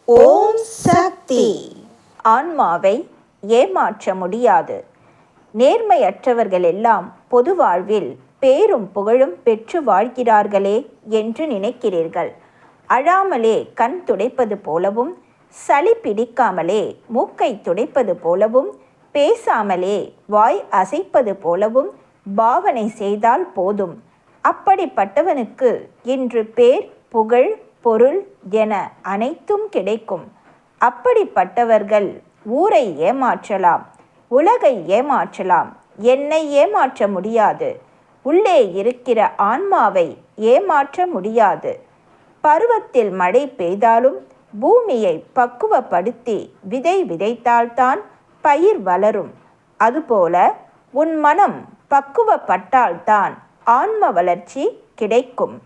ஓம் சக்தி. ஆன்மாவை ஏமாற்ற முடியாது. நேர்மையற்றவர்கள் எல்லாம் பொது வாழ்வில் பேரும் புகழும் பெற்று வாழ்கிறார்களே என்று நினைக்கிறீர்கள். அழாமலே கண் துடைப்பது போலவும், சளி பிடிக்காமலே மூக்கை துடைப்பது போலவும், பேசாமலே வாய் அசைப்பது போலவும் பாவனை செய்தால் போதும். அப்படிப்பட்டவனுக்கு இன்று பேர், புகழ், பொருள் என அனைத்தும் கிடைக்கும். அப்படிப்பட்டவர்கள் ஊரை ஏமாற்றலாம், உலகை ஏமாற்றலாம், என்னை ஏமாற்ற முடியாது. உள்ளே இருக்கிற ஆன்மாவை ஏமாற்ற முடியாது. பருவத்தில் மழை பெய்தாலும் பூமியை பக்குவப்படுத்தி விதை விதைத்தால்தான் பயிர் வளரும். அதுபோல உன் மனம் பக்குவப்பட்டால்தான் ஆன்ம வளர்ச்சி கிடைக்கும்.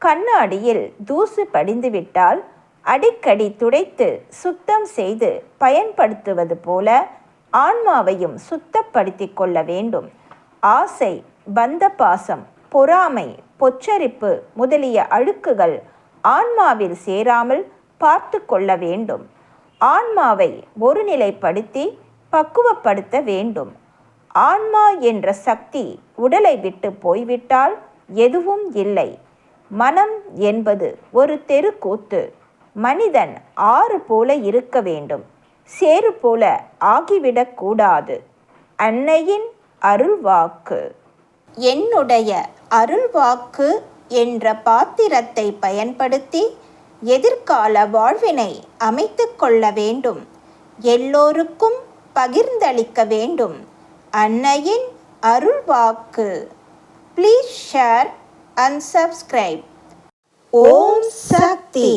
கண்ணாடியில் தூசு படிந்துவிட்டால் அடிக்கடி துடைத்து சுத்தம் செய்து பயன்படுத்துவது போல ஆன்மாவையும் சுத்தப்படுத்தி கொள்ள வேண்டும். ஆசை, பந்த பாசம், பொறாமை, பொச்சரிப்பு முதலிய அழுக்குகள் ஆன்மாவில் சேராமல் பார்த்து கொள்ள வேண்டும். ஆன்மாவை ஒருநிலைப்படுத்தி பக்குவப்படுத்த வேண்டும். ஆன்மா என்ற சக்தி உடலை விட்டு போய்விட்டால் எதுவும் இல்லை. மனம் என்பது ஒரு தெருக்கூத்து. மனிதன் ஆறு போல இருக்க வேண்டும், சேறு போல ஆகிவிடக்கூடாது. அன்னையின் அருள்வாக்கு. என்னுடைய அருள்வாக்கு என்ற பாத்திரத்தை பயன்படுத்தி எதிர்கால வாழ்வினை அமைத்து கொள்ள வேண்டும். எல்லோருக்கும் பகிர்ந்தளிக்க வேண்டும். அன்னையின் அருள்வாக்கு. Please share and subscribe. Om Sakti.